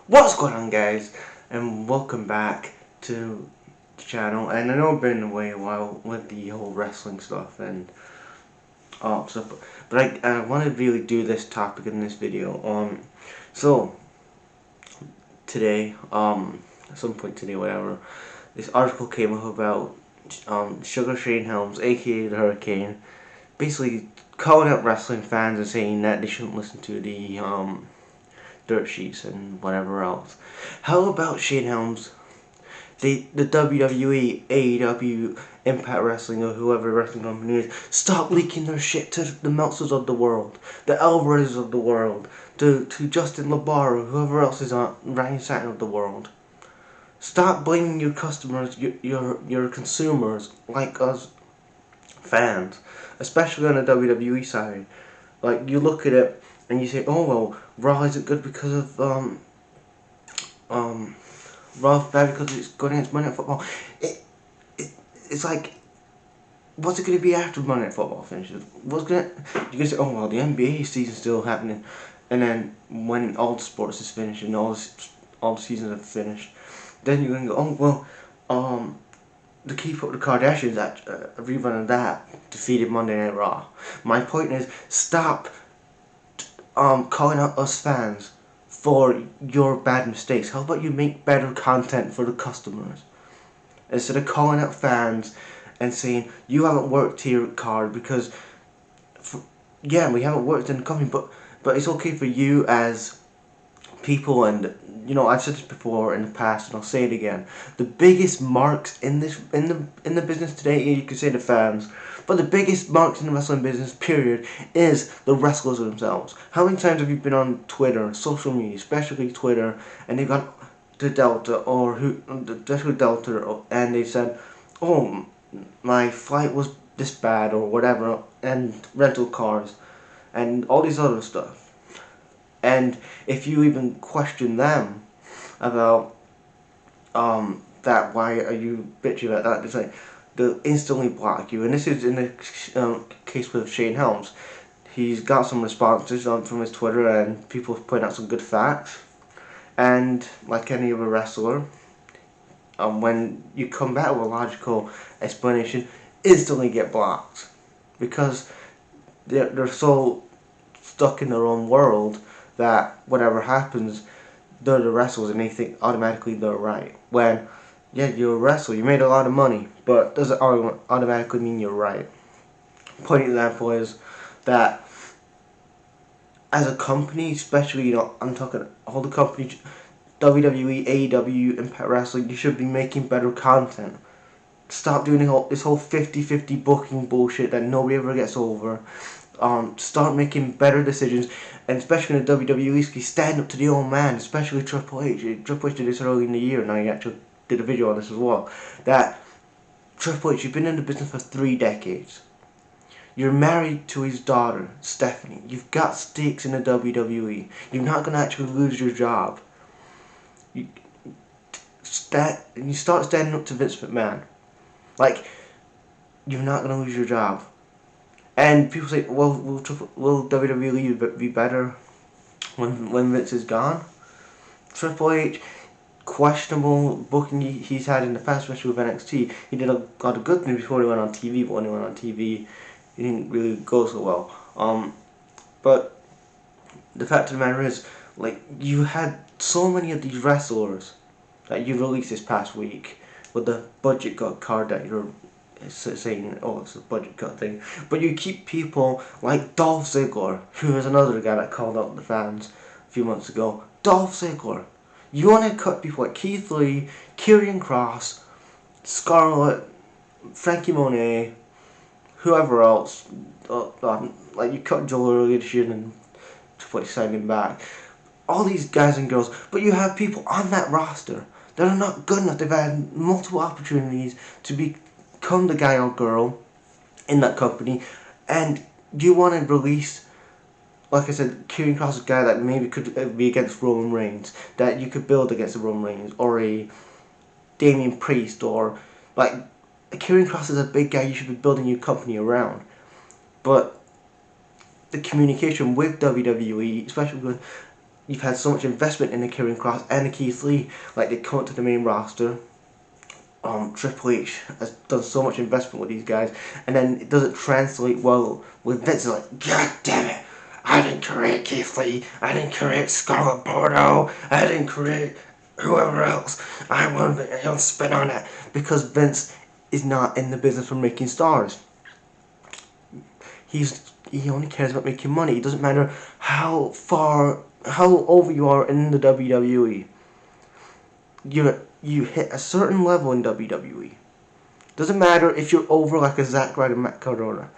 What's going on, guys, and welcome back to the channel. And I know I've been away a while with the whole wrestling stuff and stuff, but I want to really do this topic in this video. So today, at some point today, whatever, this article came up about Sugar Shane Helms, aka the Hurricane, basically calling out wrestling fans and saying that they shouldn't listen to the dirt sheets and whatever else. How about Shane Helms, the WWE, AEW, Impact Wrestling, or whoever wrestling company is, stop leaking their shit to the Meltzers of the world, the Alvarez of the world, to Justin LaBar, or whoever else is on Ryan Satin of the world. Stop blaming your customers, your consumers, like us fans, especially on the WWE side. Like, you look at it and you say, oh well, Raw isn't good because of Raw's bad because it's going against Monday Night Football. It, it's like, what's it going to be after Monday Night Football finishes? You're gonna say, oh well, the NBA season's still happening, and then when all the sports is finished and all the seasons are finished, then you're gonna go, oh well, the Keep Up with the Kardashians, that a rerun of that defeated Monday Night Raw. My point is, stop calling out us fans for your bad mistakes. How about you make better content for the customers instead of calling out fans and saying you haven't worked here, card, because yeah, we haven't worked in the company, but it's okay for you as people. And I've said this before in the past, and I'll say it again. The biggest marks in the business today, you could say the fans, but the biggest marks in the wrestling business, period, is the wrestlers themselves. How many times have you been on Twitter, social media, especially Twitter, and they've got the Delta or especially Delta, and they said, "Oh, my flight was this bad" or whatever, and rental cars, and all these other stuff. And if you even question them about that, why are you bitchy about that? It's like they'll instantly block you. And this is in the case with Shane Helms. He's got some responses from his Twitter, and people have pointed out some good facts. And like any other wrestler, when you come back with a logical explanation, instantly get blocked because they're so stuck in their own world that whatever happens, they're the wrestlers and they think automatically they're right. When, yeah, you're a wrestler, you made a lot of money, but doesn't automatically mean you're right. Point example is that as a company, especially, I'm talking all the companies, WWE, AEW, Impact Wrestling, you should be making better content. Stop doing this whole 50-50 booking bullshit that nobody ever gets over. Start making better decisions, and especially in the WWE, stand up to the old man, especially Triple H. Triple H did this early in the year, and I actually did a video on this as well. That Triple H, you've been in the business for 3 decades. You're married to his daughter, Stephanie. You've got stakes in the WWE. You're not going to actually lose your job. You start standing up to Vince McMahon. Like, you're not going to lose your job. And people say, well, will WWE be better when Vince is gone? Triple H, questionable booking he's had in the past, especially with NXT. He did a lot of good things before he went on TV, but when he went on TV, he didn't really go so well. But the fact of the matter is, like, you had so many of these wrestlers that you released this past week with the budget cut card that you're saying, oh, it's a budget cut thing. But you keep people like Dolph Ziggler, who is another guy that called out the fans a few months ago. Dolph Ziggler. You want to cut people like Keith Lee, Karrion Kross, Scarlett, Frankie Monet, whoever else. Like, you cut Joel earlier this year and Triple H signed him back. All these guys and girls, but you have people on that roster that are not good enough. They've had multiple opportunities to become the guy or girl in that company, and you want to release, like I said, Karrion Kross is a guy that maybe could be against Roman Reigns, that you could build against a Roman Reigns, or a Damian Priest, or like, Karrion Kross is a big guy you should be building your company around. But the communication with WWE, especially with you've had so much investment in the Karrion Kross and the Keith Lee, like they come up to the main roster. Triple H has done so much investment with these guys, and then it doesn't translate well with Vince. It's like, God damn it, I didn't create Keith Lee, I didn't create Scarlett Bordeaux, I didn't create whoever else. I wanted my own spin on it, because Vince is not in the business of making stars. He only cares about making money. It doesn't matter how over you are in the WWE. You hit a certain level in WWE. Doesn't matter if you're over like a Zack Ryder and Matt Cardona.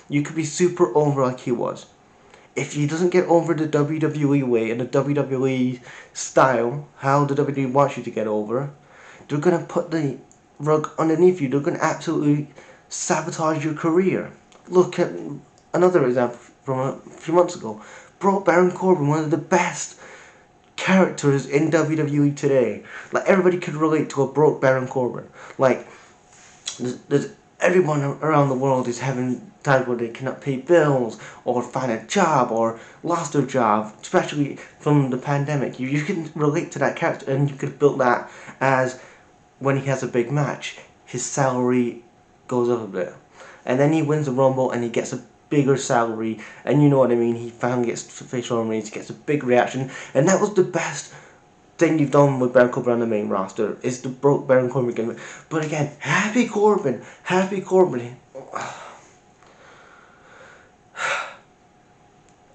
You could be super over like he was. If he doesn't get over the WWE way and the WWE style, how the WWE wants you to get over, they're going to put the rug underneath you. They're going to absolutely sabotage your career. Look at another example from a few months ago. Baron Corbin, one of the best characters in WWE today. Like, everybody could relate to a broke Baron Corbin. Like, there's everyone around the world is having times where they cannot pay bills or find a job or lost their job, especially from the pandemic. You can relate to that character, and you could build that as when he has a big match, his salary goes up a bit, and then he wins the Rumble and he gets a bigger salary, and you know what I mean, he finally gets facial ratings, he gets a big reaction, and that was the best thing you've done with Baron Corbin on the main roster, is the broke Baron Corbin gimmick. But again, Happy Corbin.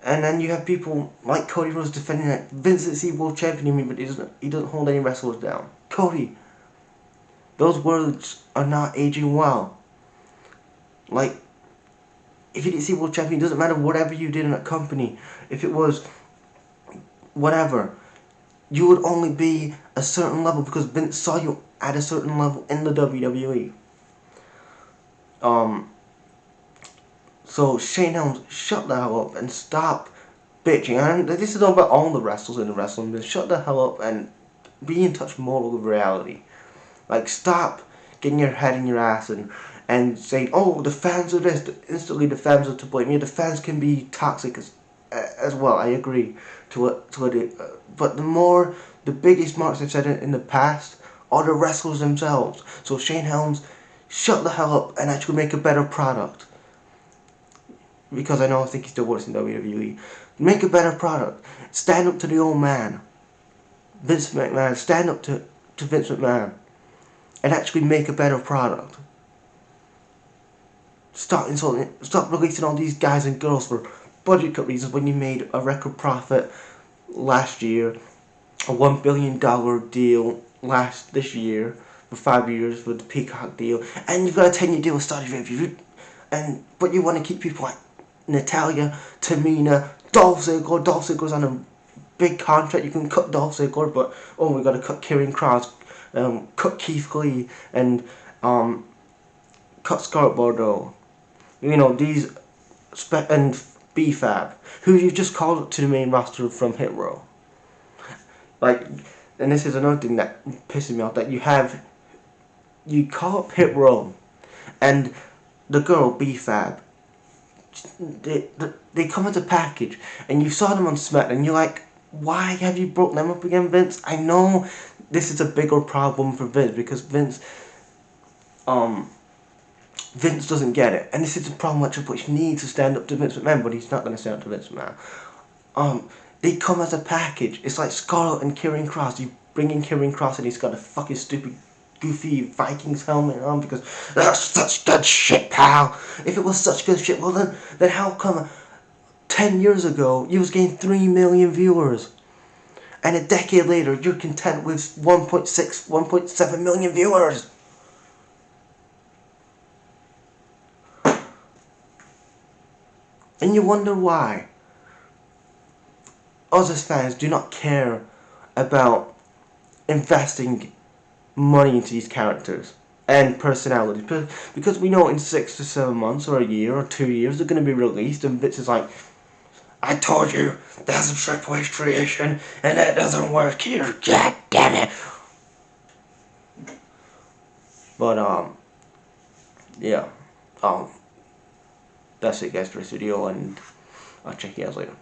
And then you have people like Cody Rhodes defending that Vince is the World Champion, but he doesn't hold any wrestlers down. Cody, those words are not aging well. Like, if you didn't see World Champion, it doesn't matter whatever you did in a company. If it was whatever, you would only be a certain level because Vince saw you at a certain level in the WWE. So Shane Helms, shut the hell up and stop bitching. And this is all about all the wrestlers in the wrestling business. Shut the hell up and be in touch more with reality. Like, stop getting your head in your ass and saying, oh, the fans are this. Instantly the fans are to blame. Yeah, the fans can be toxic as well. I agree but the biggest marks I've said in the past are the wrestlers themselves. So Shane Helms, shut the hell up and actually make a better product. Because I think he still works in WWE. Make a better product. Stand up to the old man, Vince McMahon. Stand up to Vince McMahon and actually make a better product. Stop releasing all these guys and girls for budget cut reasons when you made a record profit last year, a $1 billion deal this year for 5 years with the Peacock deal, and you've got a 10-year deal with Saudi Arabia, but you want to keep people like Natalya, Tamina, Dolph Ziggler. Dolph Ziggler's on a big contract. You can cut Dolph Ziggler, but we got to cut Karrion Kross, cut Keith Lee, and cut Scarlett Bordeaux. These and B-Fab, who you just called up to the main roster from Hit Row. Like, and this is another thing that pisses me off, that you call up Hit Row, and the girl B-Fab, they come as a package, and you saw them on SmackDown, and you're like, why have you broke them up again, Vince? I know this is a bigger problem for Vince, because Vince doesn't get it, and this is a problem that Triple H needs to stand up to Vince McMahon, but he's not going to stand up to Vince McMahon. They come as a package. It's like Scarlett and Karrion Kross. You bring in Karrion Kross and he's got a fucking stupid, goofy Vikings helmet on because that's such good shit, pal. If it was such good shit, well then how come 10 years ago you was getting 3 million viewers, and a decade later you're content with 1.6, 1.7 million viewers? And you wonder why us as fans do not care about investing money into these characters and personalities, because we know in 6 to 7 months or a year or 2 years they're going to be released, and Vince is like, I told you that's a Triple H creation and that doesn't work here, god damn it. But yeah, that's it guys for this video, and I'll check you guys later.